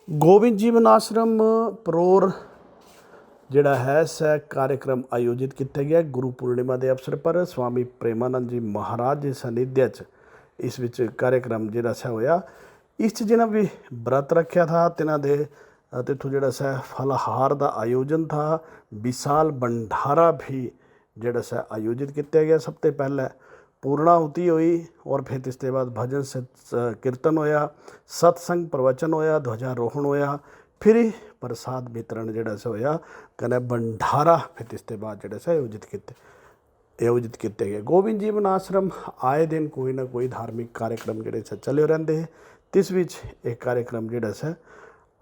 गोबिंद जीवन आश्रम परोर ਜਿਹੜਾ ਹੈ ਸੈ कार्यक्रम आयोजित किया गया गुरु पूर्णिमा के अवसर पर स्वामी प्रेमानंद जी महाराज के सानिध्य इस विच कार्यक्रम ਜਿਹੜਾ ਸੈ ਹੋਇਆ। इस जिन्हें भी व्रत रखा था तिन्हां दे तिथों ਜਿਹੜਾ ਸੈ फलाहार का आयोजन था। विशाल भंडारा भी ਜਿਹੜਾ ਸੈ आयोजित किया गया। सब तो पहले पूर्णाहुति हुई और फिर इसके बाद भजन से कीर्तन होया, सत्संग प्रवचन होया, ध्वजारोहण होया, फिर प्रसाद वितरण ਜਿਹੜਾ सा होया कने भंडारा फिर इसके बाद ਜਿਹੜਾ सा आयोजित किया गया। गोबिंद जीवन आश्रम आए दिन कोई ना कोई धार्मिक कार्यक्रम ਜਿਹੜੇ सा चले रहते हैं। तिस विच एक कार्यक्रम ਜਿਹੜਾ सा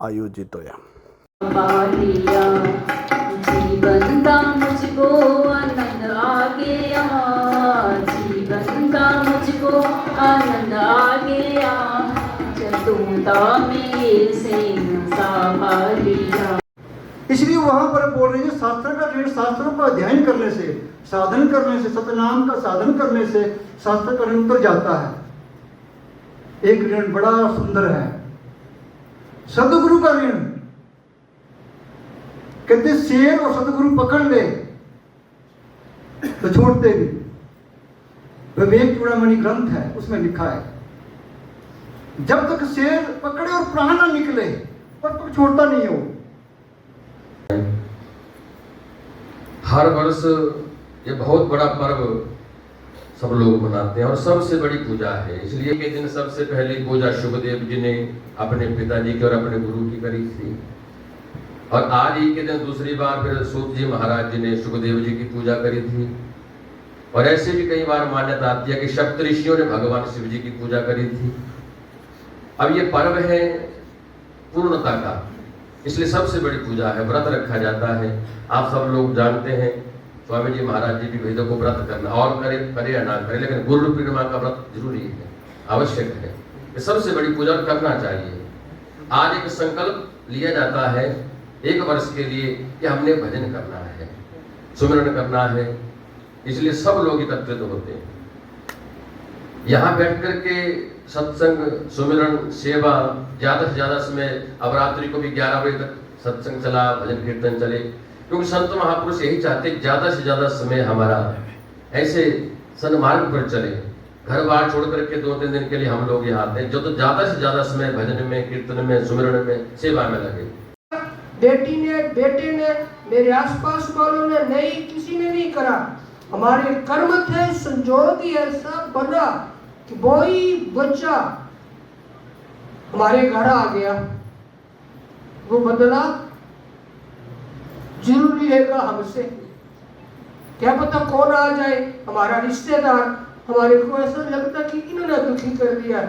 आयोजित होया। जीवन का मुझको आनंद आ गया, जीवन का मुझको आनंद आ गया, चतुर्ता मेरे से लिया। इसलिए वहां पर बोल रहे हैं शास्त्र का ऋण, शास्त्रों का अध्ययन करने से, साधन करने से, सतनाम का साधन करने से शास्त्र का ऋण उतर जाता है। एक ऋण बड़ा सुंदर है, सदगुरु का ऋण। कहते शेर और सदगुरु पकड़ ले तो छोड़ते भी। विवेक चूड़ामणि ग्रंथ है, उसमें लिखा है जब तक शेर पकड़े और प्राण ना निकले तब तक छोड़ता नहीं हो। हर वर्ष ये बहुत बड़ा पर्व सब लोग मनाते हैं और सबसे बड़ी पूजा है। इसलिए के दिन सबसे पहली पूजा सुखदेव जी ने अपने पिताजी की और अपने गुरु की करी थी, और आज ही के दिन दूसरी बार फिर सूत जी महाराज जी ने सुखदेव जी की पूजा करी थी। और ऐसे भी कई बार मान्यता आती है कि सप्तऋषियों ने भगवान शिव जी की पूजा करी थी। अब ये पर्व है पूर्णता का, इसलिए सबसे बड़ी पूजा है, व्रत रखा जाता है। आप सब लोग जानते हैं स्वामी जी महाराज जी भी वेदों को व्रत करना और करे या ना करे, लेकिन गुरु पूर्णिमा का व्रत जरूरी है, आवश्यक है। ये सबसे बड़ी पूजा करना चाहिए। आज एक संकल्प लिया जाता है एक वर्ष के लिए कि हमने भजन करना है, सुमिरन करना है, इसलिए सब लोग एकत्रित होते हैं। यहाँ बैठ करके सत्संग, सुमिरन, सेवा, ज्यादा से ज्यादा समय, अब रात्रि को भी 11 बजे तक सत्संग चला, भजन कीर्तन चले, क्योंकि संत महापुरुष यही चाहते ज्यादा से ज्यादा समय हमारा ऐसे सन्मार्ग पर चले। घर बार छोड़ करके 2-3 दिन के लिए हम लोग यहाँ आते हैं, जो तो ज्यादा से ज्यादा समय भजन में, कीर्तन में, सुमिरन में, सेवा में लगे। बेटी ने, बेटे ने, मेरे आसपास वालों ने नहीं, किसी ने नहीं करा। हमारे कर्म थे, संजोग ही ऐसा बना कि वही बच्चा हमारे घर आ गया। वो बदला जरूरी रहेगा हमसे, क्या पता कौन आ जाए, हमारा रिश्तेदार। हमारे को ऐसा लगता कि इन्होंने दुखी कर दिया।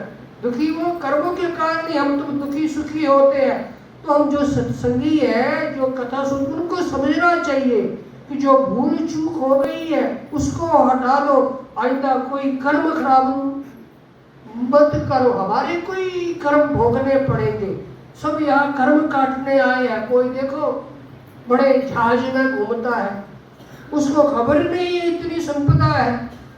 दुखी वो कर्मों के कारण ही हम तुम दुखी सुखी होते हैं। तो हम जो सत्संगी है, जो कथा सुन, उनको समझना चाहिए कि जो भूल चूक हो गई है उसको हटा दो, आइंदा कोई कर्म खराब मत करो। हमारे कोई कर्म भोगने पड़ेंगे, सब यहाँ कर्म काटने आए हैं। कोई देखो बड़े जहाज में घूमता है, उसको खबर नहीं है इतनी संपदा है,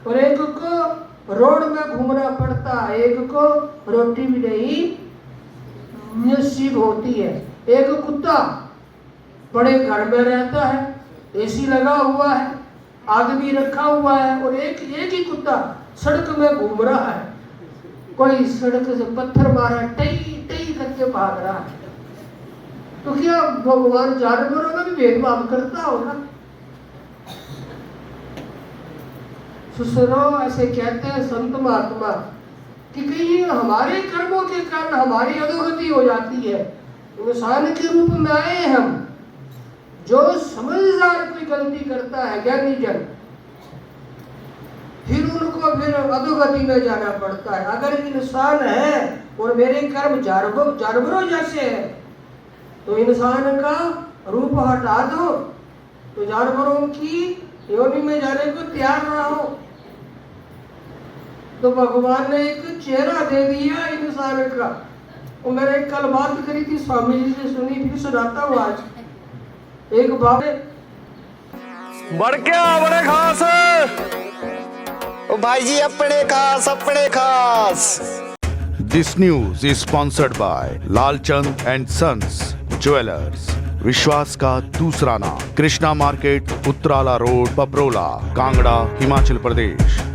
और एक को रोड में घूमना पड़ता है, एक को रोटी भी नहीं नसीब होती है। एक कुत्ता बड़े घर में रहता है, एसी लगा हुआ है, आदमी रखा हुआ है, और एक ही कुत्ता सड़क में घूम रहा है। कोई सड़क से पत्थर मारा, टई टई करके भाग रहा है। तो क्या भगवान जानवरों में भी भेदभाव करता होगा? सुसरो ऐसे कहते हैं संत महात्मा कि कहीं हमारे कर्मों के कारण हमारी अधोगति हो जाती है। इंसान के रूप में आए हम, जो समझदार कोई गलती करता है, ज्ञानी जन, फिर उनको फिर अधोगति में जाना पड़ता है। अगर इंसान है और मेरे कर्म जानवरों जैसे है, तो इंसान का रूप हटा दो, तो जानवरों की योनि में जाने को तैयार ना हो। तो भगवान ने एक चेहरा दे दिया इंसान का। और मैंने कल बात करी थी, स्वामी जी से सुनी, फिर सुनाता हूँ आज। एक बाबे बढ़ क्या बड़े खास ओ भाई जी, अपने खास This news is sponsored by Lalchand and Sons Jewelers. विश्वास का दूसरा नाम, कृष्णा मार्केट, उत्तराला रोड, पपरोला, कांगड़ा, हिमाचल प्रदेश।